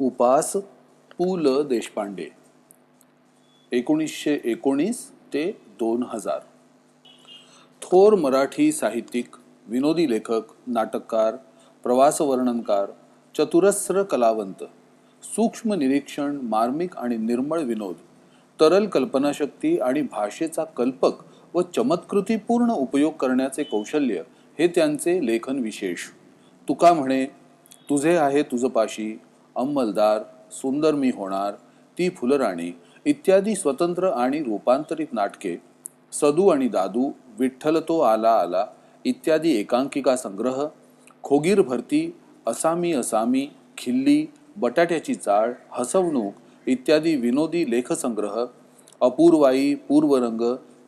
उपास पु ल देशपांडे 1919 ते 2000. थोर मराठी साहित्यिक, विनोदी लेखक, नाटककार, प्रवास वर्णनकार, चतुरस्र कलावंत, सूक्ष्म निरीक्षण, मार्मिक आणि निर्मळ विनोद, तरल कल्पनाशक्ती आणि भाषेचा कल्पक व चमत्कृतीपूर्ण उपयोग करण्याचे कौशल्य हे त्यांचे लेखन विशेष. तुका म्हणे, तुझे आहे तुझपाशी, अंमलदार, सुंदर मी होणार, ती फुलराणी इत्यादी स्वतंत्र आणि रूपांतरित नाटके, सदू आणि दादू, विठ्ठल तो आला आला इत्यादी एकांकिका संग्रह, खोगीर भरती, असामी असामी, खिल्ली, बटाट्याची चाळ, हसवणूक इत्यादी विनोदी लेखसंग्रह, अपूर्वाई, पूर्वरंग,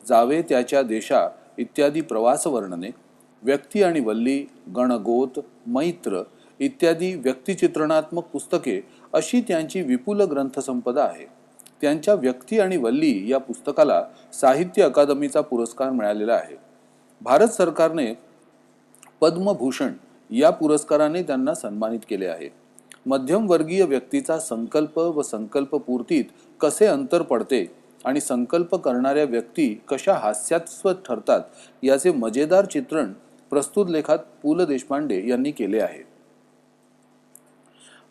जावे त्याच्या देशा इत्यादी प्रवास वर्णने, व्यक्ती आणि वल्ली, गणगोत, मैत्र इत्यादी व्यक्तिचित्रणात्मक पुस्तके अशी त्यांची विपुल ग्रंथसंपदा आहे. त्यांच्या व्यक्ती आणि वल्ली या पुस्तकाला साहित्य अकादमीचा पुरस्कार मिळालेला आहे. भारत सरकारने पद्मभूषण या पुरस्काराने त्यांना सन्मानित केले आहे. मध्यमवर्गीय व्यक्तीचा संकल्प व संकल्पपूर्तीत कसे अंतर पडते आणि संकल्प करणाऱ्या व्यक्ती कशा हास्यास्पद ठरतात याचे मजेदार चित्रण प्रस्तुत लेखात पु ल देशपांडे यांनी केले आहे.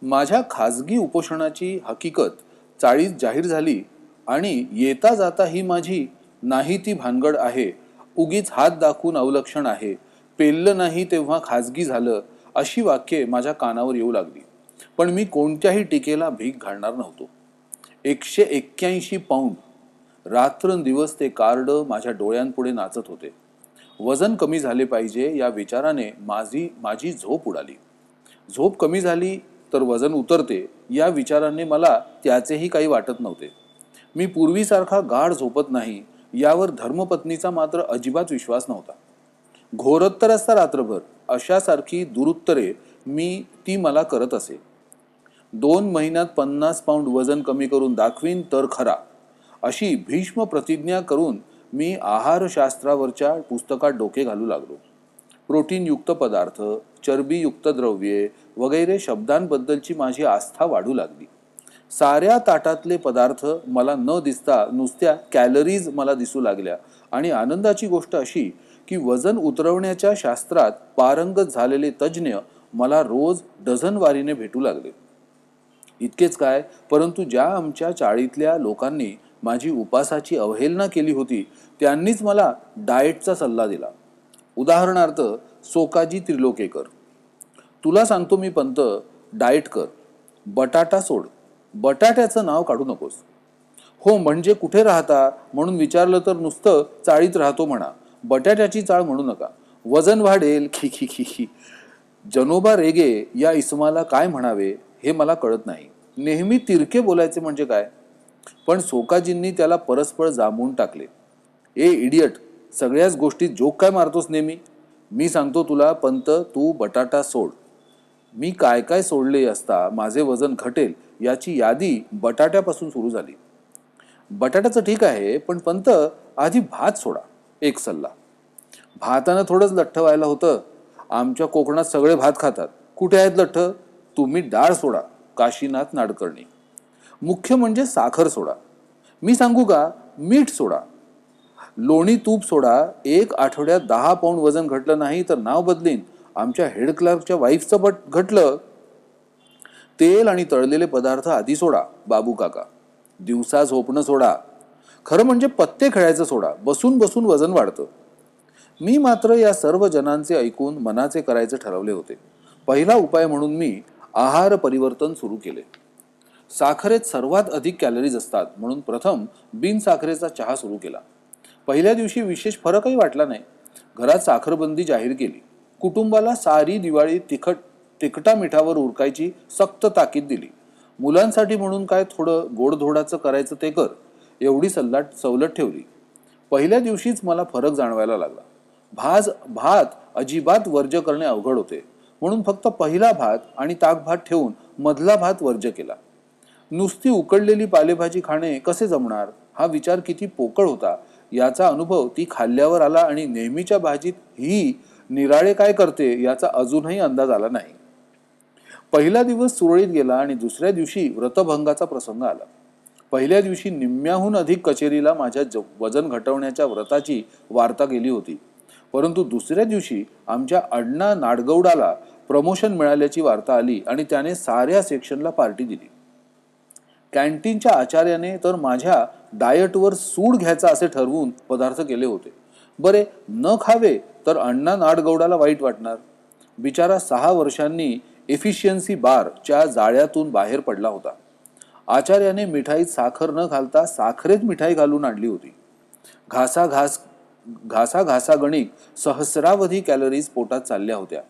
माझ्या खाजगी उपोषणाची हकीकत चाळीस जाहीर झाली आणि येता जाता ही माझी नाही ती भानगड आहे, उगीच हात दाखवून अवलक्षण आहे, पेललं नाही तेव्हा खाजगी झालं, अशी वाक्ये माझ्या कानावर येऊ लागली. पण मी कोणत्याही टीकेला भीक घालणार नव्हतो. 181 पाऊंड, रात्रंदिवस ते कार्ड माझ्या डोळ्यांपुढे नाचत होते. वजन कमी झाले पाहिजे या विचाराने माझी झोप उडाली. झोप कमी झाली तर वजन उतरते या विचाराने मला त्याचेही काही वाटत नव्हते. मी पूर्वीसारखा गाढ झोपत नाही यावर धर्मपत्नीचा मात्र अजिबात विश्वास नव्हता. घोरत्तर असता रात्रभर अशासारखी दुरुत्तरे ती मला करत असे. 2 महिन्यात 50 पाऊंड वजन कमी करून दाखवीन तर खरा, अशी भीष्म प्रतिज्ञा करून मी आहारशास्त्रावरच्या पुस्तकात डोके घालू लागलो. प्रोटीनयुक्त पदार्थ, चरबीयुक्त द्रव्ये वगैरे शब्दांबद्दलची माझी आस्था वाढू लागली. साऱ्या ताटातले पदार्थ मला न दिसता नुसत्या कॅलरीज मला दिसू लागल्या आणि आनंदाची गोष्ट अशी की वजन उतरवण्याच्या शास्त्रात पारंगत झालेले तज्ज्ञ मला रोज डझनवारीने भेटू लागले. इतकेच काय, परंतु ज्या आमच्या चाळीतल्या लोकांनी माझी उपासाची अवहेलना केली होती त्यांनीच मला डाएटचा सल्ला दिला. उदाहरणार्थ सोकाजी त्रिलोकेकर, तुला सांगतो मी पंत, डाएट कर, बटाटा सोड, बटाट्याचं नाव काढू नकोस. हो म्हणजे कुठे राहता म्हणून विचारलं तर नुसतं चाळीत राहतो म्हणा, बटाट्याची चाळ म्हणू नका, वजन वाढेल. खी खी खी खी. जनोबा रेगे या इसमाला काय म्हणावे हे मला कळत नाही. नेहमी तिरके बोलायचे म्हणजे काय. पण सोकाजींनी त्याला परस्पर जांभून टाकले. ए इडियट, सगळ्याच गोष्टीत जोक काय मारतोस नेहमी. मी सांगतो तुला पंत, तू बटाटा सोड. मी काय काय सोडले असता माझे वजन घटेल याची यादी बटाट्यापासून सुरू झाली. बटाट्याचं ठीक आहे, पण पंत आधी भात सोडा. एक सल्ला. भातानं थोडंच लठ्ठ व्हायला होतं. आमच्या कोकणात सगळे भात खातात. कुठे आहेत लठ्ठ. तुम्ही डाळ सोडा. काशीनाथ नाडकर्णी. मुख्य म्हणजे साखर सोडा. मी सांगू का, मीठ सोडा. लोणी तूप सोडा. 1 आठवड्यात 10 पाऊंड वजन घटलं नाही तर नाव बदलीन. आमच्या हेड क्लार्कच्या वाईफचं घटलं. तेल आणि तळलेले पदार्थ आधी सोडा बाबू काका. दिवसा झोपणं सोडा. खरं म्हणजे पत्ते खेळायचं सोडा. बसून बसून वजन वाढतं. मी मात्र या सर्व जनांचे ऐकून मनाचे करायचे ठरवले होते. पहिला उपाय म्हणून मी आहार परिवर्तन सुरू केले. साखरेत सर्वात अधिक कॅलरीज असतात म्हणून प्रथम बिनसाखरेचा चहा सुरू केला. पहिल्या दिवशी विशेष फरकही वाटला नाही. घरात साखरबंदी जाहीर केली. कुटुंबाला सारी दिवाळी तिखटा मिठावर उरकायची सक्त ताकीद दिली. मुलांसाठी म्हणून काय थोडं गोडधोडाचं करायचं ते कर, एवढी सवलत ठेवली. पहिल्या दिवशीच मला फरक जाणवायला लागला. भात अजिबात वर्ज्य करणे अवघड होते म्हणून फक्त पहिला भात आणि ताकभात ठेवून मधला भात वर्ज्य केला. नुसती उकडलेली पालेभाजी खाणे कसे जमणार हा विचार किती पोकळ होता याचा अनुभव ती खाल्ल्यावर आला आणि नेहमीच्या भाजीत ही निराळे काय करते याचा अजूनही अंदाज आला नाही. पहिला दिवस सुरळीत गेला आणि दुसऱ्या दिवशी व्रतभंगाचा प्रसंग आला. पहिल्या दिवशी निम्म्याहून अधिक कचेरीला माझ्या वजन घटवण्याच्या व्रताची वार्ता गेली होती. परंतु दुसऱ्या दिवशी आमच्या अण्णा नाडगौडाला प्रमोशन मिळाल्याची वार्ता आली आणि त्याने साऱ्या सेक्शनला पार्टी दिली. कॅन्टीनच्या आचार्याने तर माझ्या डाएटवर सूड घ्यायचा असे ठरवून पदार्थ केले होते. बरे, न खावे तर अण्णा नाडगौडाला वाईट वाटणार. बिचारा 6 वर्षांनी एफिशियन्सी बारच्या जाळ्यातून बाहेर पडला होता. आचार्याने मिठाईत साखर न घालता साखरेत मिठाई घालून आणली होती. घासा गणिक सहस्रावधी कॅलरीज पोटात चालल्या होत्या.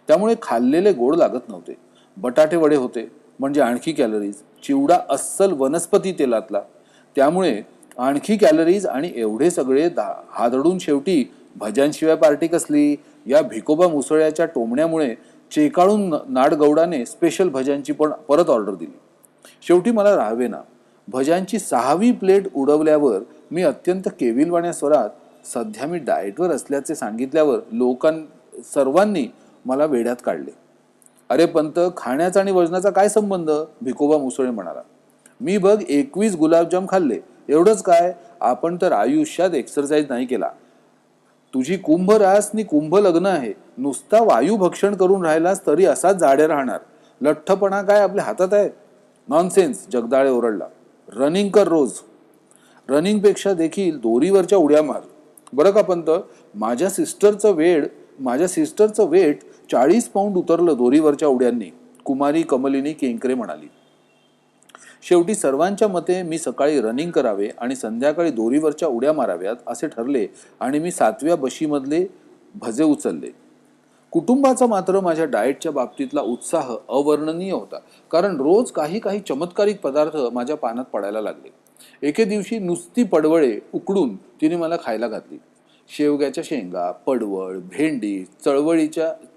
त्यामुळे खाल्लेले गोड लागत नव्हते. बटाटे वडे होते म्हणजे आणखी कॅलरीज. चिवडा अस्सल वनस्पती तेलातला, त्यामुळे आणखी कॅलरीज. आणि एवढे सगळे हादडून शेवटी भज्यांशिवाय पार्टी कसली या भिकोबा मुसळ्याच्या टोमण्यामुळे चेकाळून नाडगौडाने स्पेशल भज्यांची पण परत ऑर्डर दिली. शेवटी मला राहावे ना. भज्यांची 6वी प्लेट उडवल्यावर मी अत्यंत केविलवाण्या स्वरात सध्या मी डाएटवर असल्याचे सांगितल्यावर सर्वांनी मला वेड्यात काढले. अरे पंत, खाण्याचा आणि वजनाचा काय संबंध? भिकोबा मुसळे म्हणाला. मी बघ 21 गुलाबजाम खाल्ले, एवढंच काय? आपण तर आयुष्यात एक्सरसाइज नाही केला. तुझी कुंभ रास नि कुंभ लग्न आहे. नुसता वायू भक्षण करून राहिलास तरी असाच जाडे राहणार. लठ्ठपणा काय आपल्या हातात आहे? नॉनसेन्स, जगदाळे ओरडला. रनिंग कर रोज. रनिंगपेक्षा देखील दोरीवरच्या उड्या मार. बरं का पंत, माझ्या सिस्टरचं वेट 40 पाऊंड उतरलं दोरीवरच्या उड्यांनी, कुमारी कमलिनी केंकरे म्हणाली. शेवटी सर्वांच्या मते मी सकाळी रनिंग करावे आणि संध्याकाळी दोरीवरच्या उड्या माराव्यात असे ठरले आणि मी 7व्या बशीमधले भजे उचलले. कुटुंबाचा मात्र माझ्या डाएटच्या बाबतीतला उत्साह अवर्णनीय होता, कारण रोज काही चमत्कारिक पदार्थ माझ्या पानात पडायला लागले. एके दिवशी नुसती पडवळे उकडून तिने मला खायला घातली. शेवग्याच्या शेंगा, पडवळ, भेंडी,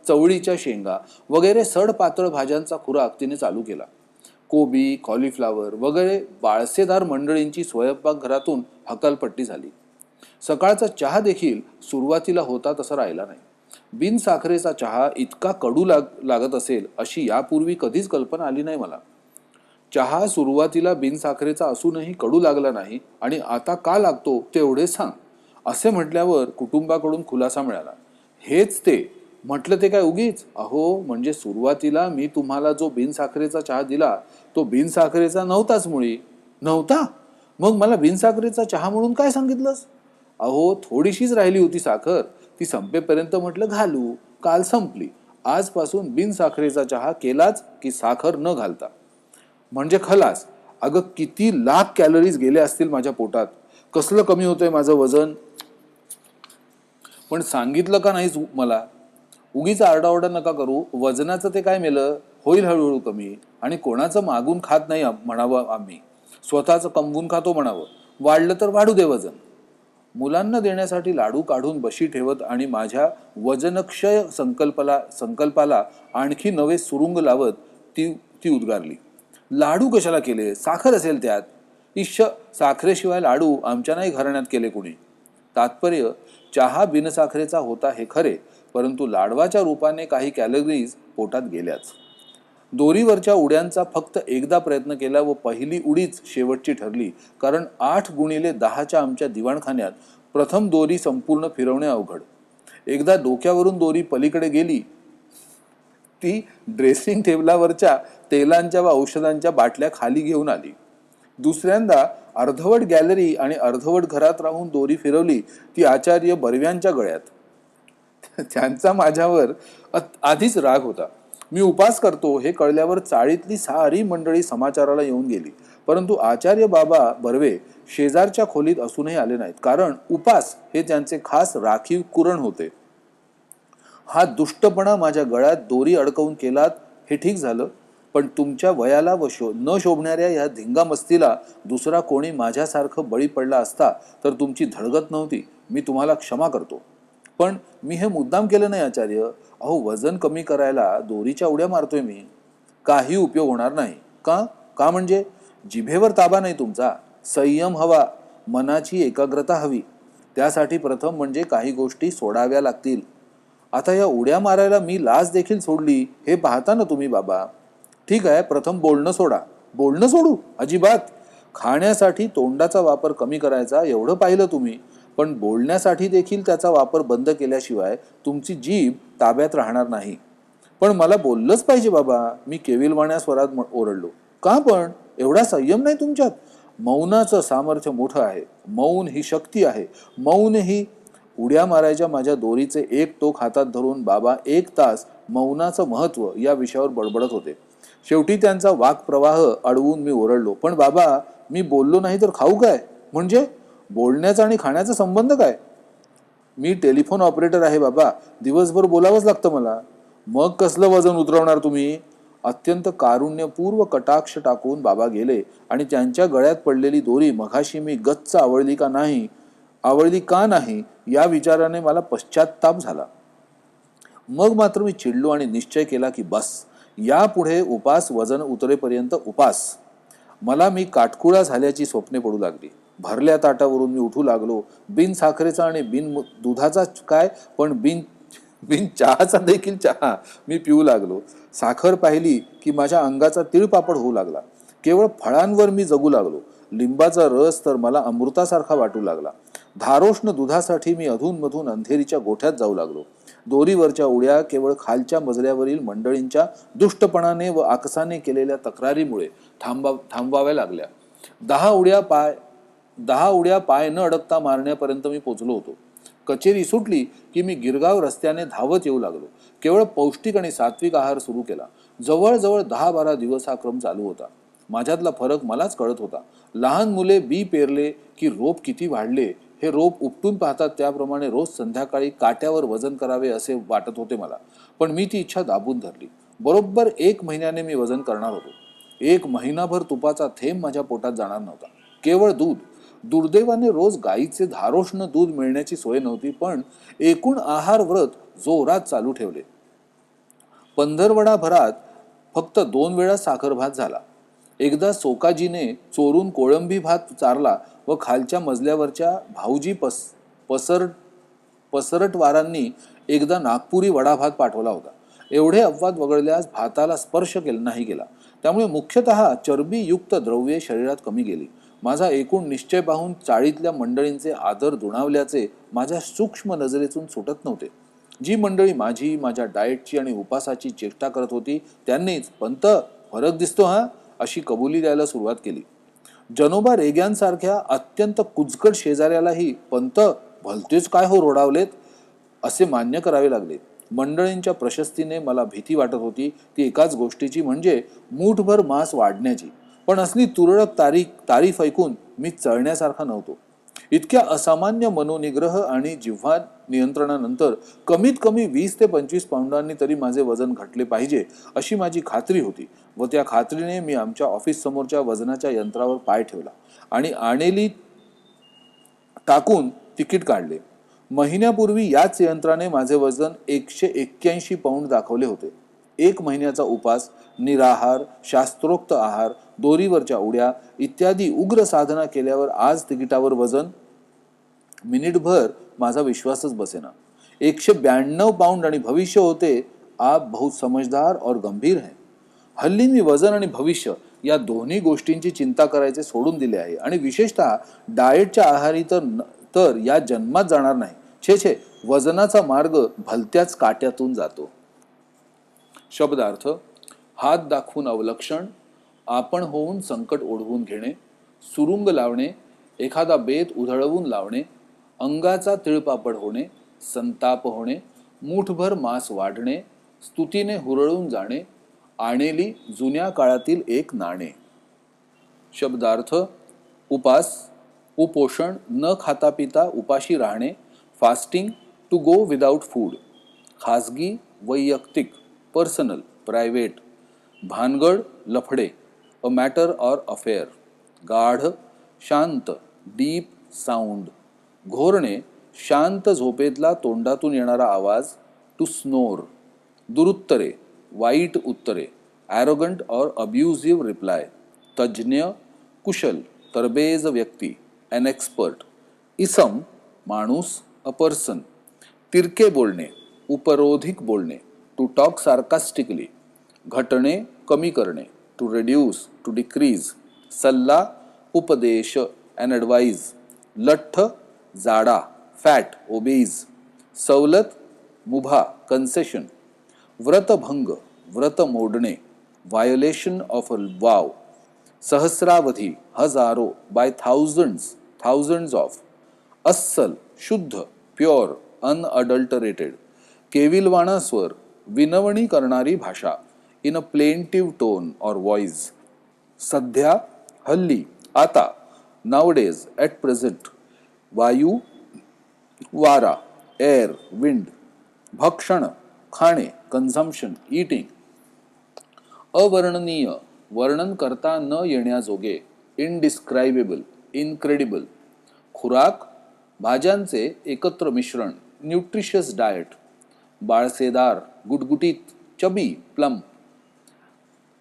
चवळीच्या शेंगा वगैरे सडपातळ भाज्यांचा खुराक तिने चालू केला. कोबी, कॉलीफ्लावर वगैरे बाळसेदार मंडळींची स्वयंपाकघरातून हकालपट्टी झाली. सकाळचा चहा देखील सुरुवातीला होता तसा राहिला नाही. बिनसाखरेचा चहा इतका कडू लागत असेल अशी यापूर्वी कधीच कल्पना आली नाही मला. चहा सुरुवातीला बिनसाखरेचा असूनही कडू लागला नाही आणि आता का लागतो तेवढे सांग असे म्हटल्यावर कुटुंबाकडून खुलासा मिळाला. हेच ते म्हटलं ते काय उगीच? अहो, म्हणजे सुरुवातीला मी तुम्हाला जो बिनसाखरेचा चहा दिला तो बिनसाखरेचा नव्हताच मुळी. नव्हता? मग मला बिनसाखरेचा चहा म्हणून काय सांगितलंस? अहो, थोडीशीच राहिली होती साखर, ती संपेपर्यंत म्हटलं घालू. काल संपली. आजपासून बिनसाखरेचा चहा केलाच की साखर न घालता. म्हणजे खलास. अगं, किती लाख कॅलरीज गेले असतील माझ्या पोटात. कसलं कमी होतंय माझं वजन. पण सांगितलं का नाहीच मला? उगीच आरडाओरडा नका करू. वजनाचं ते काय मेलं, होईल हळूहळू कमी. आणि कोणाचं मागून खात नाही म्हणावं आम्ही, स्वतःचं कमवून खातो म्हणावं. वाढलं तर वाढू दे वजन. मुलांना देण्यासाठी लाडू काढून बशी ठेवत आणि माझ्या वजनक्षय संकल्पाला आणखी नवे सुरुंग लावत ती उद्गारली. लाडू कशाला केले? साखर असेल त्यात. इश्श, साखरेशिवाय लाडू आमच्या नाही घराण्यात केले कुणी. तात्पर्य, चहा बिनसाखरेचा होता हे खरे, परंतु लाडवाच्या रूपाने काही कॅलरीज पोटात गेल्याच. दोरीवरच्या उड्यांचा फक्त एकदा प्रयत्न केला व पहिली उडीच शेवटची ठरली, कारण 8x10च्या आमच्या दिवाणखान्यात प्रथम दोरी संपूर्ण फिरवणे अवघड. एकदा डोक्यावरून दोरी पलीकडे गेली, ती ड्रेसिंग टेबलावरच्या तेलांच्या व औषधांच्या बाटल्या खाली घेऊन आली. दुसऱ्यांदा अर्धवट गॅलरी आणि अर्धवट घरात राहून दोरी फिरवली, ती आचार्य बर्व्यांच्या गळ्यात. त्यांचा माझ्यावर आधीच राग होता. मी उपास करतो हे कळल्यावर चाळीतली सारी मंडळी समाचाराला येऊन गेली, परंतु आचार्य बाबा बर्वे शेजारच्या खोलीत असूनही आले नाहीत, कारण उपास हे त्यांचे खास राखीव कुरण होते. हा दुष्टपणा माझ्या गळ्यात दोरी अडकवून केलात हे ठीक झालं, पण तुमच्या वयाला व न शोभणाऱ्या या धिंगामस्तीला दुसरा कोणी माझ्यासारखं बळी पडला असता तर तुमची धडगत नव्हती. मी तुम्हाला क्षमा करतो, पण मी हे मुद्दाम केलं नाही आचार्य. अहो, वजन कमी करायला दोरीच्या उड्या मारतोय मी. काही उपयोग होणार नाही. का म्हणजे जिभेवर ताबा नाही तुमचा. संयम हवा, मनाची एकाग्रता हवी. त्यासाठी प्रथम म्हणजे काही गोष्टी सोडाव्या लागतील. आता या उड्या मारायला मी लाज देखील सोडली हे पाहता ना तुम्ही बाबा. ठीक आहे, प्रथम बोलणं सोडा. बोलणं सोडू? अजिबात. खाण्यासाठी तोंडाचा वापर कमी करायचा एवढं पाहिलं तुम्ही, पण बोलण्यासाठी देखील त्याचा वापर बंद केल्याशिवाय तुमची जीभ ताब्यात राहणार नाही. पण मला बोललंच पाहिजे बाबा, मी केविलवाण्या स्वरात ओरडलो. का पण? एवढा संयम नाही तुमच्यात? मौनाचं सामर्थ्य मोठं आहे. मौन ही शक्ती आहे. मौन ही उड्या मारायच्या माझ्या दोरीचे एक टोक हातात धरून बाबा 1 तास मौनाचं महत्व या विषयावर बडबडत होते. शेवटी त्यांचा वाक्प्रवाह अडवून मी ओरडलो, पण बाबा, मी बोललो नाही तर खाऊ काय? म्हणजे बोलण्याचा आणि खाण्याचा संबंध काय? मी टेलिफोन ऑपरेटर आहे बाबा, दिवसभर बोलावंच लागतं मला. मग कसलं वजन उतरवणार तुम्ही? अत्यंत कारुण्यपूर्व कटाक्ष टाकून बाबा गेले आणि त्यांच्या गळ्यात पडलेली दोरी मघाशी मी गच्च आवळली का नाही या विचाराने मला पश्चात्ताप झाला. मग मात्र मी चिडलो आणि निश्चय केला की बस, यापुढे उपास वजन उतरेपर्यंत उपास. मला मी काटकुळा झाल्याची स्वप्ने पडू लागली. भरल्या ताटावरून मी उठू लागलो. बिन साखरेचा आणि बिन दुधाचा काय, पण बिन बिन चहाचा देखील चहा मी पिऊ लागलो. साखर पाहिली की माझ्या अंगाचा तिळपापड होऊ लागला. केवळ फळांवर मी जगू लागलो. लिंबाचा रस तर मला अमृतासारखा वाटू लागला. धारोष्ण दुधासाठी मी अधूनमधून अंधेरीच्या गोठ्यात जाऊ लागलो. दोरीवरच्या उड्या केवळ खालच्या मजल्यावरील मंडळींच्या दुष्टपणाने व आकसाने केलेल्या तक्रारीमुळे थांबवाव्या लागल्या. 10 उड्या पाय न अडकता मारण्यापर्यंत मी पोचलो होतो. कचेरी सुटली की मी गिरगाव रस्त्याने धावत येऊ लागलो. केवळ पौष्टिक आणि सात्विक आहार सुरू केला. जवळजवळ 10-12 दिवस हा क्रम चालू होता. माझ्यातला फरक मलाच कळत होता. लहान मुले बी पेरले की रोप किती वाढले हे रोप उपटून पाहतात त्याप्रमाणे रोज संध्याकाळी काट्यावर वजन करावे असे वाटत होते मला. पण मी ती इच्छा दाबून धरली. बरोबर 1 महिन्याने मी वजन करणार होतो. 1 महिनाभर तुपाचा थेंब माझ्या पोटात जाणार नव्हता. केवळ दूध. दुर्दैवाने रोज गाईचे धारोष्ण दूध मिळण्याची सोय नव्हती, पण एकूण आहार व्रत जोरात चालू ठेवले. पंधरवडाभरात फक्त 2 वेळा साखर भात झाला. एकदा सोकाजीने चोरून कोळंबी भात चारला व खालच्या मजल्यावरच्या भाऊजी पसरटवारांनी एकदा नागपुरी वडाभात पाठवला होता. एवढे अपवाद वगळल्यास भाताला स्पर्श नाही केला. त्यामुळे मुख्यतः चरबीयुक्त द्रव्ये शरीरात कमी गेली. माझा एकूण निश्चय पाहून चाळीतल्या मंडळींचे आदर दुणावल्याचे माझ्या सूक्ष्म नजरेतून सुटत नव्हते. जी मंडळी माझ्या डाएटची आणि उपासाची चेष्टा करत होती त्यांनीच पंत, फरक दिसतो हा, अशी कबुली द्यायला सुरुवात केली. जनोबा रेग्यांसारख्या अत्यंत कुचकट शेजाऱ्यालाही पंत, भलतेच काय हो रोडावलेत, असे मान्य करावे लागले. मंडळींच्या प्रशस्तीने मला भीती वाटत होती, ती एकाच गोष्टीची, म्हणजे मूठभर मांस वाढण्याची. पण असली तुरळक तारीफ ऐकून मी चळण्यासारखा नव्हतो. इतक्या असामान्य मनोनिग्रह आणि जिव्हा नियंत्रणानंतर कमीत कमी 20 ते 25 पाऊंडांनी तरी माझे वजन घटले पाहिजे अशी माझी खात्री होती व त्या खात्रीने मी आमच्या ऑफिस समोरच्या वजनाच्या यंत्रावर पाय ठेवला आणि आणेली टाकून तिकीट काढले. महिन्यापूर्वी याच यंत्राने माझे वजन 181 पाऊंड दाखवले होते. 1 महिन्याचा उपास, निराहार, शास्त्रोक्त आहार, दोरीवरच्या उड्या इत्यादी उग्र साधना केल्यावर आज तिकिटावर वजन. मिनिटभर माझा विश्वासच बसेना. 192 पाऊंड आणि भविष्य होते. आप बहुत समझदार और गंभीर हैं. हल्ली मी वजन आणि भविष्य या दोन्ही गोष्टींची चिंता करायचे सोडून दिले आहे आणि विशेषतः डाएटच्या आहारी तर या जन्मात जाणार नाही. छे, वजनाचा मार्ग भलत्याच काट्यातून जातो. शब्दार्थ: हात दाखवून अवलक्षण, आपण होऊन संकट ओढवून घेणे, सुरुंग लावणे, एखादा बेत उधळवून लावणे, अंगाचा तिळपापड होणे, संताप होणे, मूठभर मांस वाढणे, स्तुतीने हुरळून जाणे, आणेली जुन्या काळातील एक नाणे. शब्दार्थ: उपास, उपोषण, न खाता पिता उपाशी राहणे, fasting, to go without food. खाजगी, वैयक्तिक, पर्सनल, प्रायव्हेट. भानगड, लफडे, अ मॅटर ऑर अफेअर. गाढ, शांत, डीप साऊंड. घोरणे, शांत झोपेतला तोंडातून येणारा आवाज, टू स्नोर. दुरुत्तरे, वाईट उत्तरे, ॲरोगंट ऑर अब्युझिव्ह रिप्लाय. तज्ज्ञ, कुशल, तरबेज व्यक्ती, ॲन एक्सपर्ट. इसम, माणूस, अ पर्सन. तिरके बोलणे, उपरोधिक बोलणे, टू टॉक सार्कास्टिकली. घटणे, कमी करणे, टू रिड्यूस, टू डिक्रीज. सल्ला, उपदेश, अँड ॲडवाईज. लठ्ठ, जाडा, फॅट, ओबेज. सवलत, मुभा, कन्सेशन. व्रतभंग, व्रत मोडणे, व्हायोलेशन ऑफ अ वाव. सहस्रावधी, हजारो, बाय थाउजंड्स ऑफ. अस्सल, शुद्ध, प्युअर, अनअडल्टरेटेड. केविलवाणा स्वर, विनवणी करणारी भाषा, in a plaintive tone or voice. सध्या, हल्ली, आता, नावडेज, ॲट प्रेझेंट. वायू, वारा, एअर, विंड. भक्षण, खाणे, कन्झम्पशन, इटिंग. अवर्णनीय, वर्णन करता न येण्याजोगे, इनडिस्क्रायबेबल, इनक्रेडिबल. खुराक, भाज्यांचे एकत्र मिश्रण, न्यूट्रिशियस डाएट. बाळसेदार, गुटगुटीत, चबी, प्लम.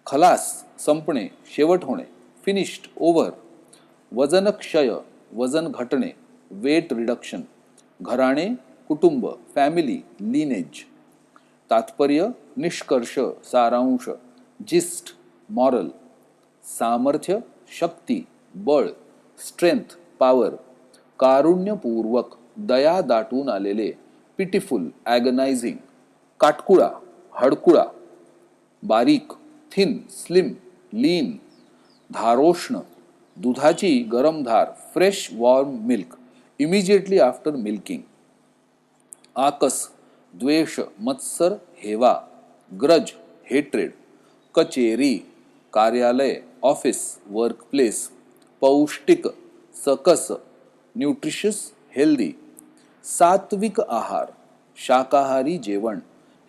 खलास, संपणे, शेवट होणे, फिनिश्ड, ओव्हर. वजनक्षय, वजन घटणे, वेट रिडक्शन. घराणे, कुटुंब, फॅमिली, लिनेज. तात्पर्य, निष्कर्ष, सारांश, जिस्ट, मॉरल. सामर्थ्य, शक्ती, बळ, स्ट्रेंथ, पॉवर. कारुण्यपूर्वक, दया दाटून आलेले, पिटिफुल, ॲगनायझिंग. काटकुळा, हडकुळा. बारीक, थिन, स्लिम, लीन. धारोष्ण, दुधाची गरम धार, fresh warm milk, immediately after milking. आकस, द्वेष, मत्सर, हेवा. Grudge, hatred. कचेरी, कार्यालय, ऑफिस, वर्कप्लेस. पौष्टिक, सकस, न्यूट्रिशियस, हेल्दी. सात्विक आहार, शाकाहारी जेवण,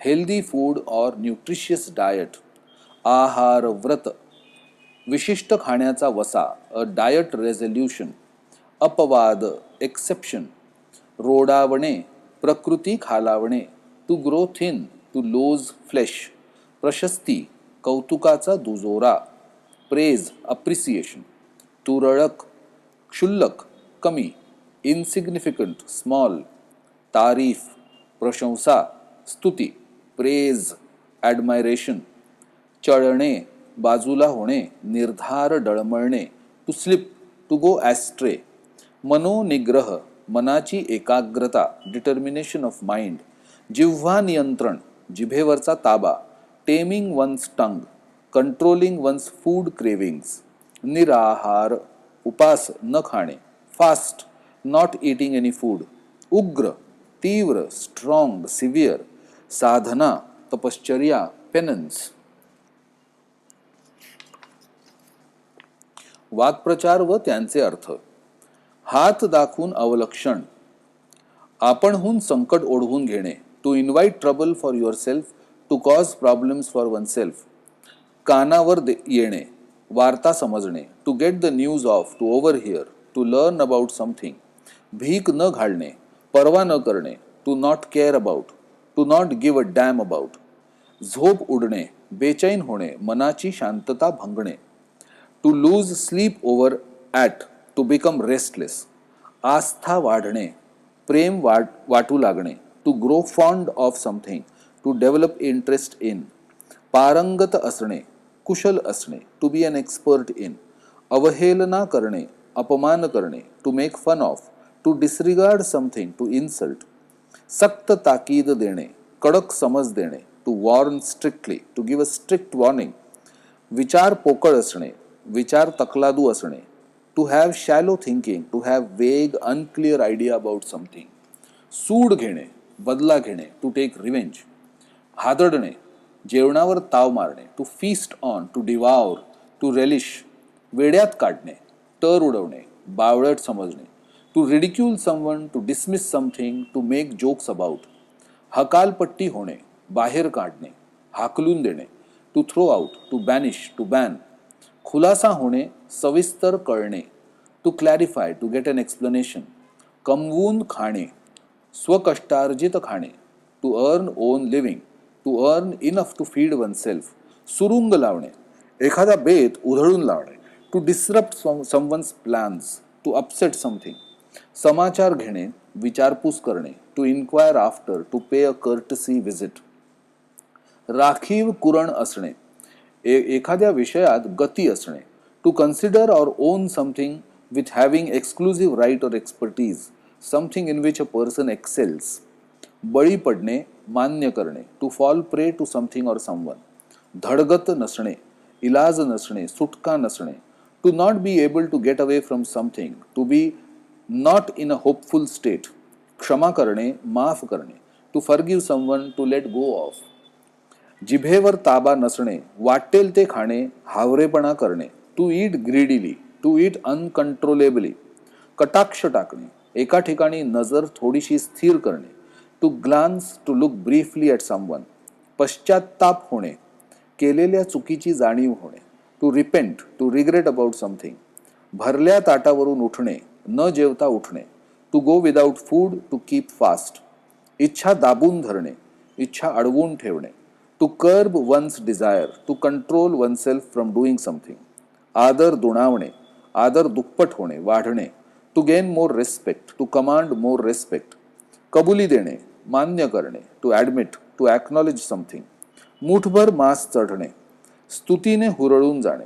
healthy food or nutritious diet. आहार व्रत, विशिष्ट खाण्याचा वसा, अ डायट रेझोल्युशन. अपवाद, एक्सेप्शन. रोडावणे, प्रकृती खालावणे, to grow thin, to lose flesh. प्रशस्ती, कौतुकाचा दुजोरा. Praise, appreciation. तुरळक, क्षुल्लक, कमी, इनसिग्निफिकंट, स्मॉल. तारीफ, प्रशंसा, स्तुती, प्रेज, ॲडमायरेशन. चळणे, बाजूला होणे, निर्धार डळमळणे, टू स्लिप, टू गो ॲस्ट्रे. मनोनिग्रह, मनाची एकाग्रता, डिटर्मिनेशन ऑफ माइंड. जिव्हा नियंत्रण, जिभेवरचा ताबा, टेमिंग वन्स टंग, कंट्रोलिंग वन्स फूड क्रेविंग्स. निराहार, उपास, न खाणे, fast, not eating any food. उग्र, तीव्र, स्ट्रॉंग, सिव्हिअर. साधना, तपश्चर्या, पेनन्स. वाक्प्रचार व त्यांचे अर्थ. हात दाखवून अवलक्षण, आपणहून संकट ओढवून घेणे, to invite trouble for your self, to cause problems for one self. कानावर येणे, वार्ता समजणे, to get the news of, to overhear, to learn about something. भीक न घालणे, पर्वा न करणे, to not care about, to not give a damn about. झोप उडणे, बेचैन होणे, मनाची शांतता भंगणे. To lose sleep over at, to become restless. आस्था वाढणे, प्रेम वाटू लागणे, to grow fond of something, to develop interest in. पारंगत असणे, कुशल असणे, to be an expert in. अवहेलना करणे, अपमान करणे, to make fun of, to disregard something, to insult. सक्त ताकीद देणे, कडक समज देणे, to warn strictly, to give a strict warning. विचार पोकळ असणे, विचार तकलादू असणे, to have shallow thinking, to have vague unclear idea about something. सूड घेणे, बदला घेणे, टू टेक रिव्हेंज. हादडणे, जेवणावर ताव मारणे, to feast on, to devour, to relish. वेड्यात काढणे, टर उडवणे, बावळट समजणे, to ridicule someone, to dismiss something, to make jokes about. हकालपट्टी होणे, बाहेर काढणे, हाकलून देणे, to throw out, to banish, to ban. खुलासा होणे, सविस्तर कळणे, to clarify, to get an explanation. कमवून खाणे, स्वकष्टार्जित खाणे, to earn own living, to earn enough to feed one self. सुरुंग लावणे, एखादा बेत उधळून लावणे, to disrupt someone's plans, to upset something. समाचार घेणे, विचारपूस करणे, to inquire after, to pay a courtesy visit. राखीव कुरण असणे, एखाद्या विषयात गती असणे. To consider or own something with having exclusive right or expertise, something in which a person excels. बळी पडणे, मान्य करणे. To fall prey to something or someone. धडगत नसणे, इलाज नसणे, सुटका नसणे. To not be able to get away from something. To be not in a hopeful state. क्षमा करणे, माफ करणे. To forgive someone, to let go of. जिभेवर ताबा नसणे, वाटेल ते खाणे, हावरेपणा करणे. To eat greedily, to eat uncontrollably. कटाक्ष टाकणे, एका ठिकाणी नजर थोडीशी स्थिर करणे. To glance, to look briefly at someone. पश्चात्ताप होणे, केलेल्या चुकीची जाणीव होणे. To repent, to regret about something. भरल्या ताटावरून उठणे, न जेवता उठणे. To go without food, to keep fast. इच्छा दाबून धरणे, इच्छा अडवून ठेवणे. To curb one's desire, to control oneself from doing something. आदर दुणावणे, आदर दुप्पट होणे, वाढणे. To gain more respect, to command more respect. कबुली देणे, मान्य करणे. To admit, to acknowledge something. मुठभर मांस चढणे, स्तुतीने हुरळून जाणे.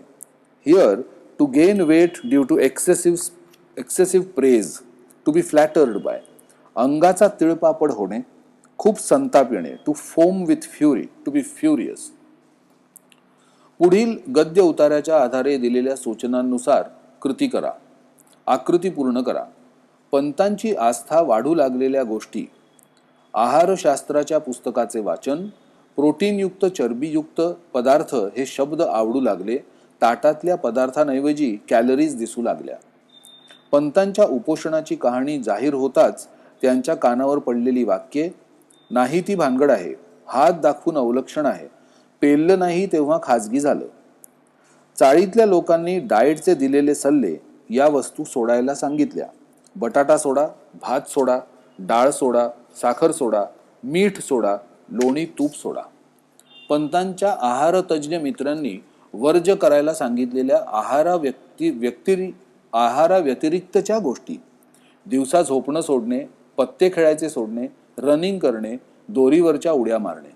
Here to gain weight due to excessive praise, to be flattered by. अंगाचा तिळपापड होणे, खूप संताप येणे. To foam with fury, to be furious. पुढील गद्य उतार्याच्या आधारे दिलेल्या सूचनांनुसार कृती करा. आकृती पूर्ण करा. पंतांची आस्था वाढू लागलेल्या गोष्टी. आहारशास्त्राच्या पुस्तकाचे वाचन. प्रोटीनयुक्त चरबीयुक्त पदार्थ हे शब्द आवडू लागले. ताटातल्या पदार्थांऐवजी कॅलरीज दिसू लागल्या. पंतांच्या उपोषणाची कहाणी जाहीर होताच त्यांच्या कानावर पडलेली वाक्ये. नाही ती भानगड आहे, हात दाखवून अवलक्षण आहे, पेललं नाही तेव्हा खाजगी झालं. चाळीतल्या लोकांनी डाएटचे दिलेले सल्ले या वस्तू सोडायला सांगितल्या. बटाटा सोडा, भात सोडा, डाळ सोडा, साखर सोडा, मीठ सोडा, लोणी तूप सोडा. पंतांच्या आहारतज्ज्ञ मित्रांनी वर्ज करायला सांगितलेल्या आहाराव्यतिरिक्तच्या गोष्टी. दिवसा झोपणं सोडणे, पत्ते खेळायचे सोडणे, रनिंग करणे, दोरीवरच्या उड्या मारणे.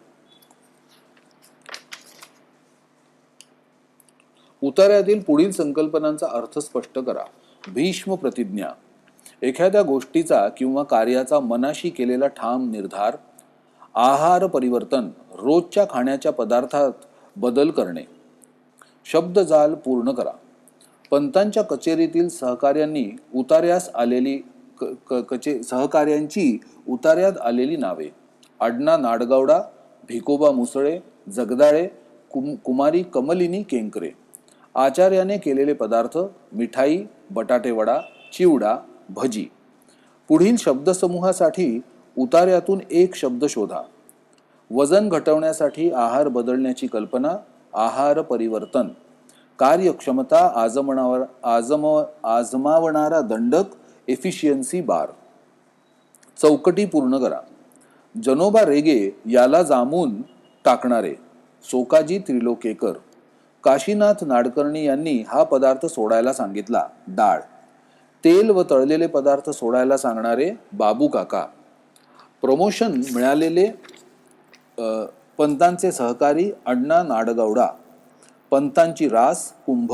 उतार्यातील पुढील संकल्पनांचा अर्थ स्पष्ट करा. भीष्म प्रतिज्ञा. एखाद्या गोष्टीचा किंवा कार्याचा मनाशी केलेला ठाम निर्धार. आहार परिवर्तन, रोजच्या खाण्याच्या पदार्थात बदल करणे. शब्दजाल पूर्ण करा. पंतांच्या कचेरीतील सहकार्यांची उतार्यात आलेली नावे. अण्णा नाडगौडा, भिकोबा मुसळे, जगदाळे, कुमारी कमलिनी केंकरे. आचार्याने केलेले पदार्थ. मिठाई, बटाटेवडा, चिवडा, भजी. पुढील शब्दसमूहासाठी उतार्यातून एक शब्द शोधा. वजन घटवण्यासाठी आहार बदलण्याची कल्पना. आहार परिवर्तन. कार्यक्षमता आजमावणारा दंडक. एफिशियन्सी बार. चौकटी पूर्ण करा. जनोबा रेगे याला जामून टाकणारे. सोकाजी त्रिलोकेकर. काशीनाथ नाडकर्णी यांनी हा पदार्थ सोडायला सांगितला. डाळ. तेल व तळलेले पदार्थ सोडायला सांगणारे. बाबू काका. प्रमोशन मिळालेले पंतांचे सहकारी. अण्णा नाडगौडा. पंतांची रास. कुंभ.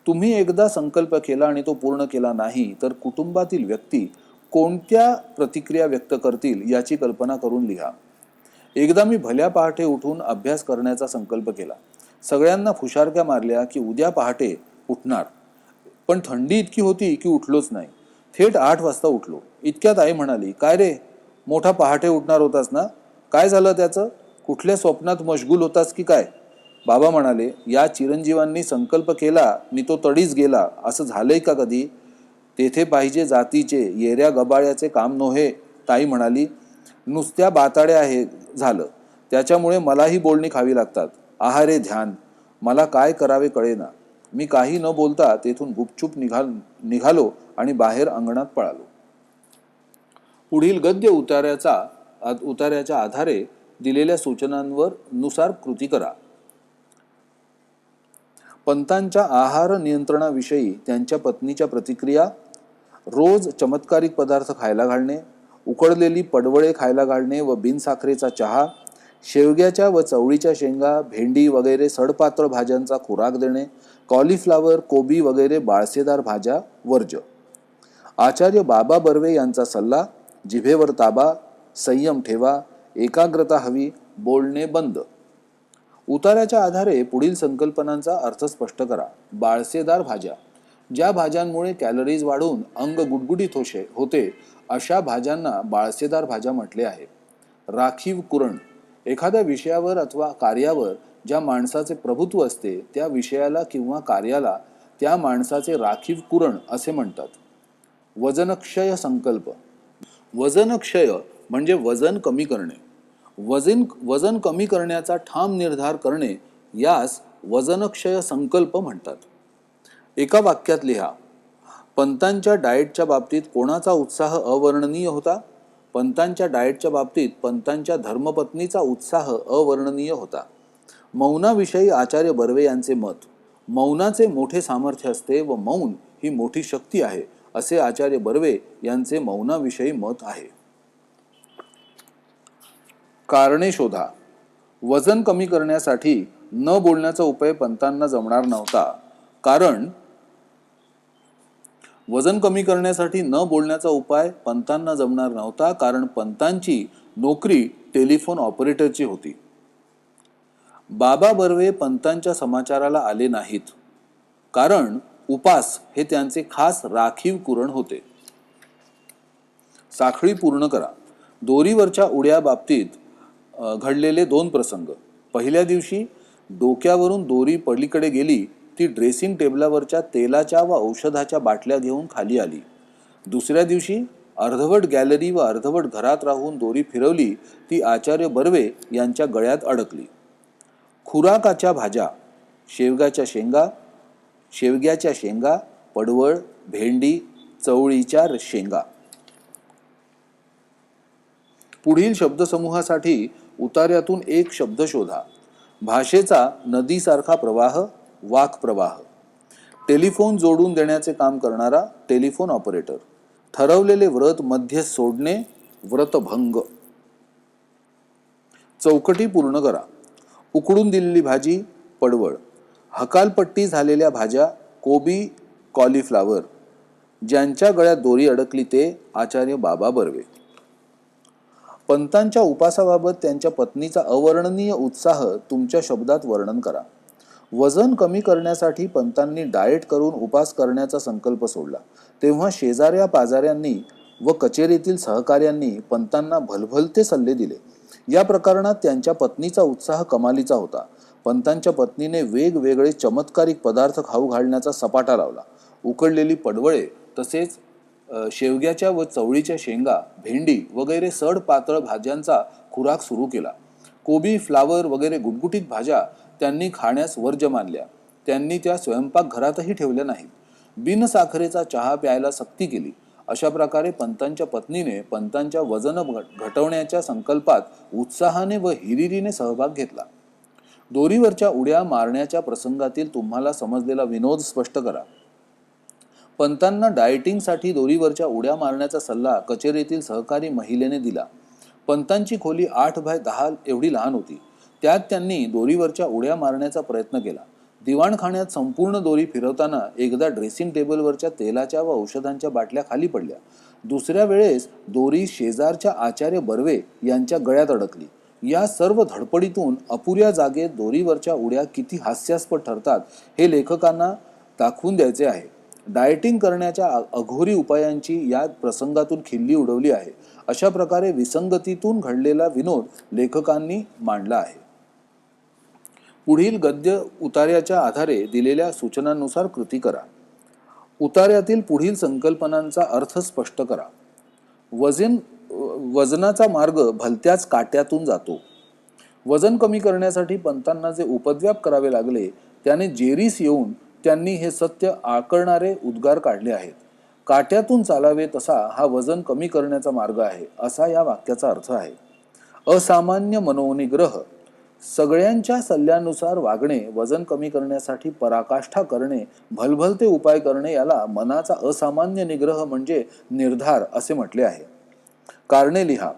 तुम्ही एकदा संकल्प केला आणि तो पूर्ण केला नाही तर कुटुंबातील व्यक्ती कोणत्या प्रतिक्रिया व्यक्त करतील याची कल्पना करून लिहा. एकदा मी भल्या पहाटे उठून अभ्यास करण्याचा संकल्प केला. सगळ्यांना फुशारक्या मारल्या की उद्या पहाटे उठणार, पण थंडी इतकी होती की उठलोच नाही. थेट 8 वाजता उठलो. इतक्यात आई म्हणाली, काय रे, मोठा पहाटे उठणार होतास ना, काय झालं त्याचं? कुठल्या स्वप्नात मशगूल होतास की काय? बाबा म्हणाले, या चिरंजीवांनी संकल्प केला नि तो तडीच गेला, असं झालंय का कधी? तेथे पाहिजे जातीचे, येऱ्या गबाळ्याचे काम नव्हे. ताई म्हणाली, नुसत्या बाताड्या आहे झालं, त्याच्यामुळे मलाही बोलणी खावी लागतात. आहारे ध्यान. मला काय करावे कळेना. मी काही न बोलता तेथून गुपचूप निघालो आणि बाहेर अंगणात पळालो. पुढील गद्य उतार्याच्या आधारे दिलेल्या सूचनांवर नुसार कृती करा. पंतांच्या आहार नियंत्रणाविषयी त्यांच्या पत्नीच्या प्रतिक्रिया. रोज चमत्कारिक पदार्थ खायला घालणे. उकडलेली पडवळे खायला घालणे व बिनसाखरेचा चहा. शेवग्याच्या व चवळीच्या शेंगा, भेंडी वगैरे सडपातळ भाज्यांचा खुराक देणे, कॉलीफ्लावर, कोबी वगैरे बाळसेदार भाज्या वर्ज्य. आचार्य बाबा बर्वे यांचा सल्ला: जिभेवर ताबा, संयम ठेवा, एकाग्रता हवी, बोलणे बंद. उतार्याच्या आधारे पुढील संकल्पनांचा अर्थ स्पष्ट करा. बाळसेदार भाज्या: ज्या भाज्यांमुळे कॅलरीज वाढून अंग गुडगुडीत होते अशा भाज्यांना बाळसेदार भाज्या म्हटले आहे. राखीव कुरण: एखाद्या विषयावर अथवा कार्यावर ज्या माणसाचे प्रभुत्व असते त्या विषयाला किंवा कार्याला त्या माणसाचे राखीव कुरण असे म्हणतात. वजनक्षय संकल्प: वजनक्षय म्हणजे वजन कमी करणे. वजन कमी करण्याचा ठाम निर्धार करणे यास वजनक्षय संकल्प म्हणतात. एका वाक्यात लिहा. पंतांच्या डाएटच्या बाबतीत कोणाचा उत्साह अवर्णनीय होता? पंतांच्या डाएटच्या बाबतीत पंतांच्या धर्मपत्नीचा उत्साह अवर्णनीय होता. मौनाविषयी आचार्य बर्वे यांचे मत: मौनाचे मोठे सामर्थ्य असते व मौन ही मोठी शक्ती आहे असे आचार्य बर्वे यांचे मौनाविषयी मत आहे. कारणे शोधा. वजन कमी करण्यासाठी न बोलण्याचा उपाय पंतांना जमणार नव्हता. कारण वजन कमी करण्यासाठी न बोलण्याचा उपाय पंतांना जमणार नव्हता कारण पंतांची नोकरी टेलिफोन ऑपरेटरची होती. बाबा बर्वे पंतांच्या समाचाराला आले नाहीत कारण उपास हे त्यांचे खास राखीव कुरण होते. साखळी पूर्ण करा. दोरीवरच्या उड्या बाबतीत घडलेले 2 प्रसंग. पहिल्या दिवशी डोक्यावरून दोरी पलीकडे गेली ती ड्रेसिंग टेबलावरच्या तेलाच्या व औषधाच्या बाटल्या घेऊन खाली आली. दुसऱ्या दिवशी अर्धवट गॅलरी व अर्धवट घरात राहून दोरी फिरवली ती आचार्य बर्वे यांच्या गळ्यात अडकली. खुराकाच्या भाज्या: शेवग्याच्या शेंगा, पडवळ, भेंडी, चवळीच्या शेंगा. पुढील शब्दसमूहासाठी उतार्यातून एक शब्द शोधा. भाषेचा नदीसारखा प्रवाह, वाक प्रवाह. टेलिफोन जोडून देण्याचे काम करणारा, टेलिफोन ऑपरेटर. ठरवलेले व्रत मध्ये सोडणे, व्रतभंग. चौकटी पूर्ण करा. उकडून दिलेली भाजी, पडवळ. हकालपट्टी झालेल्या भाज्या, कोबी, कॉलीफ्लावर. ज्यांच्या गळ्यात दोरी अडकली ते आचार्य बाबा बर्वे. पंतांच्या उपासाबाबत त्यांच्या पत्नीचा अवर्णनीय उत्साह तुमच्या शब्दात वर्णन करा. वजन कमी करण्यासाठी पंतांनी डाएट करून उपास करण्याचा संकल्प सोडला तेव्हा शेजाऱ्या पाजाऱ्यांनी व कचेरीतील सहकाऱ्यांनी पंतांना भलभलते सल्ले दिले. या प्रकरणात त्यांच्या पत्नीचा उत्साह कमालीचा होता. पंतांच्या पत्नीने वेगवेगळे चमत्कारिक पदार्थ खाऊ घालण्याचा सपाटा लावला. उकडलेली पडवळे तसेच शेवग्याच्या व चवळीच्या शेंगा, भेंडी वगैरे सड पातळ भाज्यांचा खुराक सुरू केला. कोबी, फ्लावर वगैरे गुटगुटीत भाज्या त्यांनी खाण्यास वर्ज्य मानल्या. त्यांनी त्या स्वयंपाकघरातही ठेवल्या नाहीत. बिनसाखरेचा चहा प्यायला सक्ती केली. अशा प्रकारे पंतांच्या पत्नीने पंतांच्या वजन घटवण्याच्या संकल्पात उत्साहाने व हिरिरीने सहभाग घेतला. दोरीवरच्या उड्या मारण्याच्या प्रसंगातील तुम्हाला समजलेला विनोद स्पष्ट करा. पंतांना डाएटिंगसाठी दोरीवरच्या उड्या मारण्याचा सल्ला कचेरीतील सहकारी महिलेने दिला. पंतांची खोली 8 बाय 10 एवढी लहान होती. त्यात त्यांनी दोरीवरच्या उड्या मारण्याचा प्रयत्न केला. दिवाणखान्यात संपूर्ण दोरी फिरवताना एकदा ड्रेसिंग टेबलवरच्या तेलाच्या व औषधांच्या बाटल्या खाली पडल्या. दुसऱ्या वेळेस दोरी शेजारच्या आचार्य बर्वे यांच्या गळ्यात अडकली. या सर्व धडपडीतून अपुऱ्या जागेत दोरीवरच्या उड्या किती हास्यास्पद ठरतात हे लेखकांना दाखवून द्यायचे आहे. डाएटिंग करण्याच्या अघोरी उपायांची या प्रसंगातून खिल्ली उडवली आहे. अशा प्रकारे विसंगतीतून घडलेला विनोद लेखकांनी मांडला आहे. पुढील गद्य उतार्याच्या आधारे दिलेल्या सूचनांनुसार कृती करा. उतार्यातील पुढील संकल्पनांचा अर्थ स्पष्ट करा. वजनाचा मार्ग भलत्याच काट्यातून जातो. वजन कमी करण्यासाठी पंतांना जे उपद्व्याप करावे लागले त्याने जेरीस येऊन त्यांनी हे सत्य आकळणारे उद्गार काढले आहेत. काट्यातून चालावे तसा हा वजन कमी करण्याचा मार्ग आहे असा या वाक्याचा अर्थ आहे. असामान्य मनोनिग्रह: सगळ्यांच्या सल्ल्यानुसार वागणे, वजन कमी करण्यासाठी पराकाष्ठा करणे, भलभलते उपाय करणे याला मनाचा असामान्य निग्रह म्हणजे निर्धार असे म्हटले आहे. कारणे लिहा.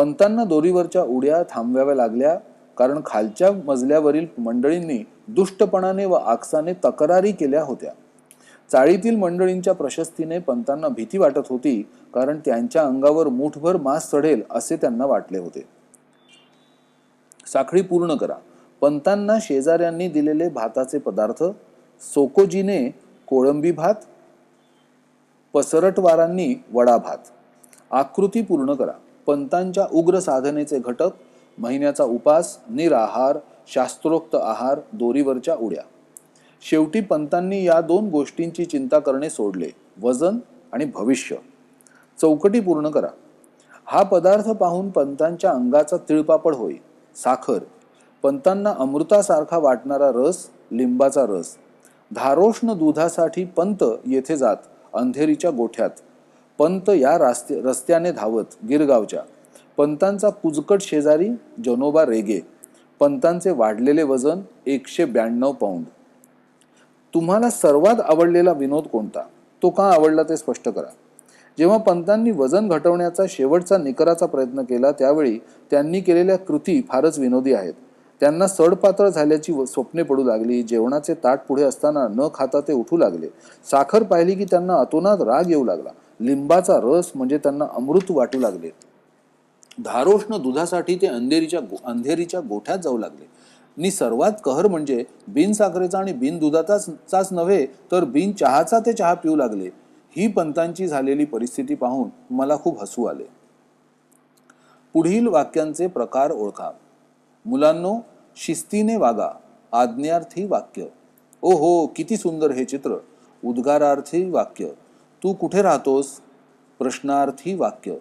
पंतांना दोरीवरच्या उड्या थांबवाव्या लागल्या, कारण खालच्या मजल्यावरील मंडळींनी दुष्टपणाने व आकसाने तक्रारी केल्या होत्या. चाळीतील मंडळींच्या प्रशस्तीने पंतांना भीती वाटत होती, कारण त्यांच्या अंगावर मुठभर मांस चढेल असे त्यांना वाटले होते. साखळी पूर्ण करा. पंतांना शेजाऱ्यांनी दिलेले भाताचे पदार्थ, सोकोजीने कोळंबी भात, पसरटवारांनी वडा भात. आकृती पूर्ण करा. पंतांच्या उग्र साधनेचे घटक: महिन्याचा उपास, निराहार, शास्त्रोक्त आहार, दोरीवरच्या उड्या. शेवटी पंतांनी या दोन गोष्टींची चिंता करणे सोडले: वजन आणि भविष्य. चौकटी पूर्ण करा. हा पदार्थ पाहून पंतांच्या अंगाचा तिळपापड होई. साखर: पंतांना अमृतासारखा वाटणारा रस, लिंबाचा रस. धारोष्ण दुधासाठी पंत येथे जात अंधेरीच्या गोठ्यात. पंत या रस्त्याने धावत गिरगावच्या. पंतांचा कुजकट शेजारी जनोबा रेगे. पंतांचे वाढलेले वजन 192 पौंड. तुम्हाला सर्वात आवडलेला विनोद कोणता? तो का आवडला ते स्पष्ट करा. जेव्हा पंतांनी वजन घटवण्याचा शेवटचा निकराचा प्रयत्न केला, त्यावेळी त्यांनी केलेल्या कृती फारच विनोदी आहेत. त्यांना सडपातळ झाल्याची स्वप्ने पडू लागली. जेवणाचे ताट पुढे असताना न खाता ते उठू लागले. साखर पाहिली की त्यांना अतोनात राग येऊ लागला. लिंबाचा रस म्हणजे त्यांना अमृत वाटू लागले. धारोष्ण दुधासाठी ते अंधेरीच्या गोठ्यात जाऊ लागले. नि सर्वात कहर म्हणजे बिन साखरेचा आणि बिन दुधाचाच नव्हे, तर बिन चहाचा ते चहा पिऊ लागले. ही पंतांची झालेली परिस्थिती पाहून मला खूप हसू आले. पुढील वाक्यांचे प्रकार ओळखा. मुलांनो, शिस्तीने वागा. आज्ञार्थी वाक्य: ओ हो, किती सुंदर हे चित्र. उद्गारार्थी वाक्य: तू कुठे राहतोस? प्रश्नार्थी वाक्य: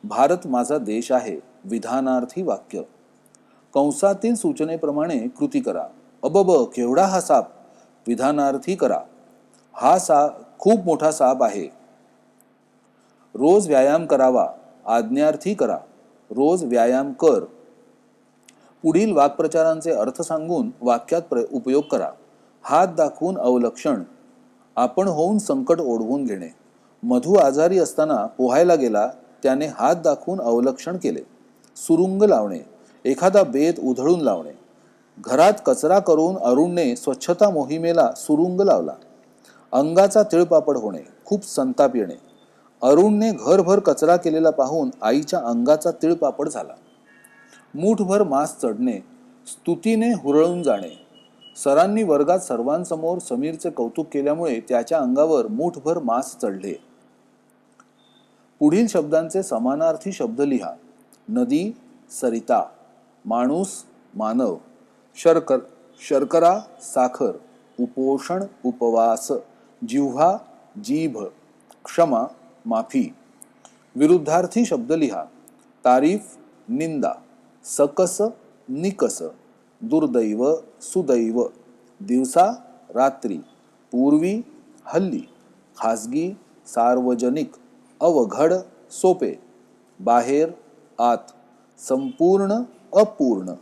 भारत माझा देश आहे. विधानार्थी वाक्य: कंसातील सूचनेप्रमाणे कृती करा. अबब, केवढा हा साप. विधानार्थी करा: हा खूप मोठा साप आहे. रोज व्यायाम करावा. आज्ञार्थी करा: रोज व्यायाम कर. पुढील वाक्प्रचारांचे अर्थ सांगून वाक्यात उपयोग करा. हात दाखवून अवलक्षण: आपण होऊन संकट ओढवून घेणे. मधू आजारी असताना पोहायला गेला, त्याने हात दाखवून अवलक्षण केले. सुरुंग लावणे: एखादा बेत उधळून लावणे. घरात कचरा करून अरुणने स्वच्छता मोहिमेला सुरुंग लावला. अंगाचा तिळपापड होणे: खूप संताप येणे. अरुणने घरभर कचरा केलेला पाहून आईच्या अंगाचा तिळपापड झाला. मूठभर मांस चढणे: स्तुतीने हुरळून जाणे. सरांनी वर्गात सर्वांसमोर समीरचे कौतुक केल्यामुळे त्याच्या अंगावर मूठभर मांस चढले. पुढील शब्दांचे समानार्थी शब्द लिहा. नदी, सरिता. माणूस, मानव. शर्करा, साखर. उपोषण, उपवास. जिव्हा, जीभ. क्षमा, माफी. विरुद्धार्थी शब्द लिहा. तारीफ, निंदा. सकस, निकस. दुर्दैव, सुदैव. दिवसा, रात्री. पूर्वी, हल्ली. खासगी, सार्वजनिक. अवघड, सोपे. बाहेर, आत. संपूर्ण, अपूर्ण.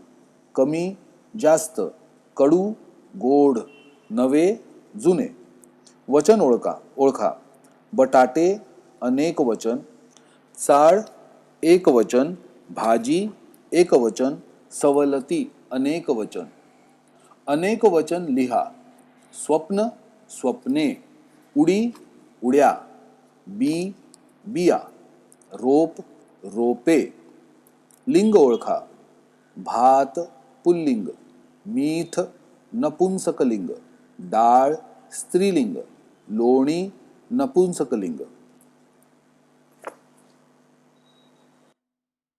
कमी, जास्त. कडू, गोड. नवे, जुने. वचन ओळखा. बटाटे, अनेक वचन. चाळ, एक वचन. भाजी, एक वचन. सवलती, अनेक वचन. अनेक वचन लिहा. स्वप्न, स्वप्ने. उडी, उड्या. बी, बिया. रोप, रोपे. लिंग ओळखा. भात, पुल्लिंग. मीठ, नपुंसकलिंग. डाळ, स्त्रीलिंग. लोणी, नपुंसकलिंग.